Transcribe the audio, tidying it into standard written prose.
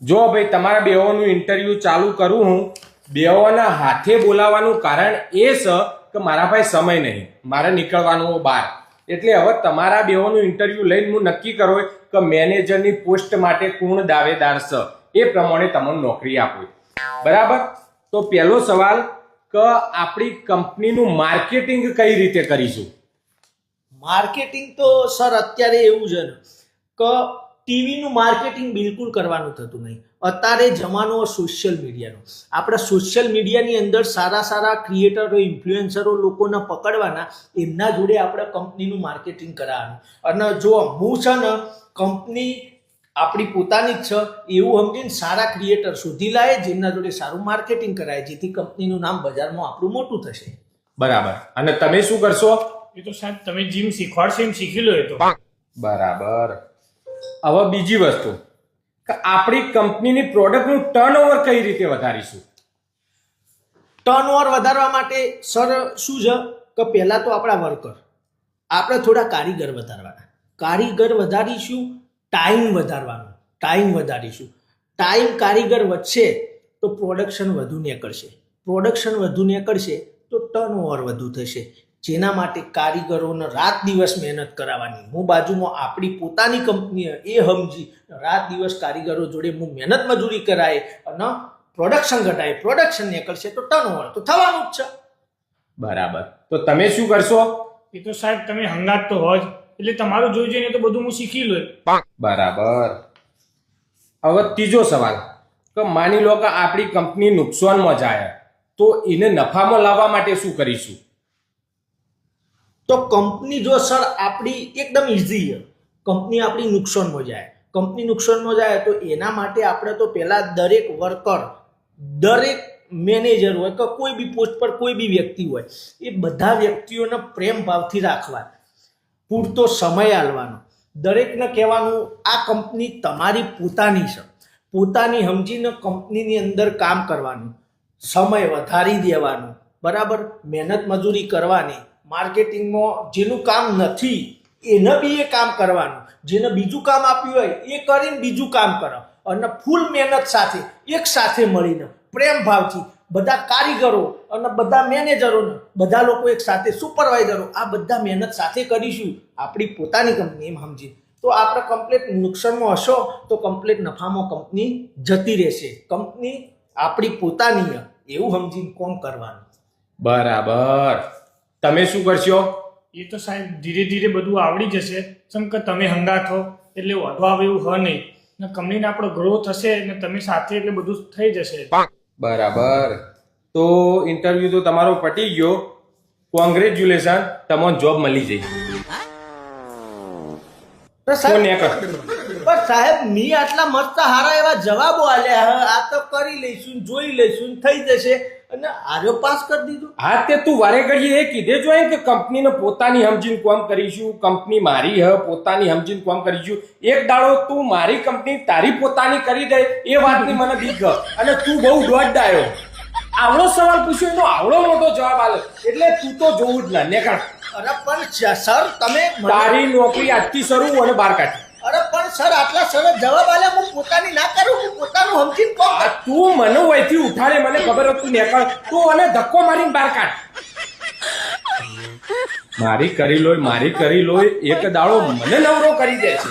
જો ભાઈ તમારા બેઓનું ઇન્ટરવ્યુ ચાલુ કરું હું, બેઓના હાથે બોલાવવાનું કારણ એ છે કે મારા પાસે સમય નહીં, મારે નીકળવાનું બહાર. એટલે હવે તમારા બેઓનું ઇન્ટરવ્યુ લઈને હું નક્કી કરો કે મેનેજરની પોસ્ટ માટે કોણ દાવેદાર છે, એ પ્રમાણે તમને નોકરી આપું. બરાબર? તો પહેલો સવાલ કે આપણી કંપનીનું માર્કેટિંગ કઈ રીતે કરીશું? માર્કેટિંગ તો સર અત્યારે એવું છે ને કે ટીવીનું માર્કેટિંગ બિલકુલ કરવાનું થતું નહીં. અત્યારે જમાનો સોશિયલ મીડિયાનો. આપણે સોશિયલ મીડિયાની અંદર સારા સારા ક્રિએટરો, ઇન્ફ્લુએન્સરો લોકોને પકડવાના, એમના જોડે આપણે કંપનીનું માર્કેટિંગ કરાવવાનું. અને જો હું છે ને કંપની આપણી પોતાની જ છે એવું સમજીને સારા ક્રિએટર શોધી લાવે જેમના જોડે સારું માર્કેટિંગ કરાય, જેથી કંપનીનું નામ બજારમાં આપણું મોટું થશે. બરાબર. અને તમે શું કરશો? એ તો સાહેબ તમે જીમ શીખવાડશો એમ શીખી લો. એ તો બરાબર. હવે બીજી વસ્તુ કે આપણી કંપનીની પ્રોડક્ટનું ટર્નઓવર કઈ રીતે વધારીશું? ટર્નઓવર વધારવા માટે સર શું છે કે પહેલાં તો આપણા વર્કર, આપણે થોડા કારીગર વધારવાના. કારીગર વધારીશું, ટાઈમ વધારવાનો, ટાઈમ વધારીશું. ટાઈમ કારીગર વધશે તો પ્રોડક્શન વધુ નીકળશે, પ્રોડક્શન વધુ નીકળશે તો ટર્નઓવર વધુ થશે. જેના માટે કારીગરોને રાત દિવસ મહેનત કરાવવાની. હું બાજુમાં આપણી પોતાની કંપની એ સમજી રાત દિવસ કારીગરો જોડે હું મહેનત મજૂરી કરાય અને પ્રોડક્શન ઘટાય, પ્રોડક્શન નીકળશે તો ટર્નઓવર તો થવાનું જ છે. બરાબર. તો તમે શું કરશો? એ તો સાહેબ તમે હંગાત તો હોય એટલે તમારું જોઈ જોઈને તો બધું હું શીખી લો. બરાબર. હવે ત્રીજો સવાલ કે માની લો કે આપણી કંપની નુકસાનમાં જાય તો એને નફામાં લાવવા માટે શું કરીશું? તો કંપની જો સર આપણી એકદમ ઇઝી છે. કંપની આપણી નુકસાનમાં જાય, કંપની નુકસાનમાં જાય તો એના માટે આપણે તો પહેલાં દરેક વર્કર, દરેક મેનેજર હોય કે કોઈ બી પોસ્ટ પર કોઈ બી વ્યક્તિ હોય, એ બધા વ્યક્તિઓને પ્રેમ ભાવથી રાખવા, પૂરતો સમય આલવાનો. દરેકને કહેવાનું આ કંપની તમારી પોતાની છે, પોતાની સમજીને કંપનીની અંદર કામ કરવાનું, સમય વધારી દેવાનું, બરાબર, મહેનત મજૂરી કરવાની. માર્કેટિંગમાં જેનું કામ નથી એને બી એ કામ કરવાનું, જેને બીજું કામ આપ્યું હોય એ કરીને બીજું કામ કરો. અને ફૂલ મહેનત સાથે એક સાથે મળીને પ્રેમ ભાવથી બધા કારીગરો અને બધા મેનેજરોને બધા લોકો એક સાથે, સુપરવાઇઝરો, આ બધા મહેનત સાથે કરીશું આપણી પોતાની કંપની એમ સમજી તો આપણે કમ્પ્લીટ નુકસાનમાં હશો તો કમ્પ્લીટ નફામાં કંપની જતી રહેશે. કંપની આપણી પોતાની એવું સમજીને કોમ કરવાનું. બરાબર. તમે શું કરશો? એ તો સાહેબ ધીરે ધીરે બધું આવડી જશે. જેમ કે તમે હંગાત હો એટલે વધુ આવે એવું હોય નહીં ને કંપનીને આપણો ગ્રો થશે ને તમે સાથે એટલે બધું થઈ જશે. બરાબર. તો ઇન્ટરવ્યુ તો તમારો પટી ગયો. કોંગ્રેચ્યુલેશન, તમને જોબ મળી જઈ. પણ સાહેબ મી આટલા મસ્ત હારા એવા જવાબો આલ્યા, આ તો કરી લઈશું, જોઈ લઈશું, થઈ જશે અને આર્યો પાસ કરી દીધું. હા, તે તું વારે ઘડીએ એ કીધે જોઈએ કે કંપનીને પોતાની સમજીને કામ કરીશું, કંપની મારી હ, પોતાની સમજીને કામ કરીશું. એક દાડો તું મારી કંપની તારી પોતાની કરી દે એ વાતની મને બીક. અને તું બહુ દોડ ડાયો. આવડો સવાલ પૂછ્યો એનો આવડો મોટો જવાબ આલે એટલે તું તો જોવું જ ના નીકળ. અરે પણ સર તમે તારી નોકરી આજથી શરૂ અને બહાર કાઢી. અરે પણ સર આટલા સરસ જવાબ આલે હું પોતાની ના કરું, હું પોતાનું સમજીને કોમ. તું મને વયથી ઉઠાડે, મને ખબર હતું નીકળ. તું અને ધક્કો મારીને બહાર કાઢ. મારી કરી લોય, મારી કરી લોય એક દાડો મને નવરો કરી દે છે.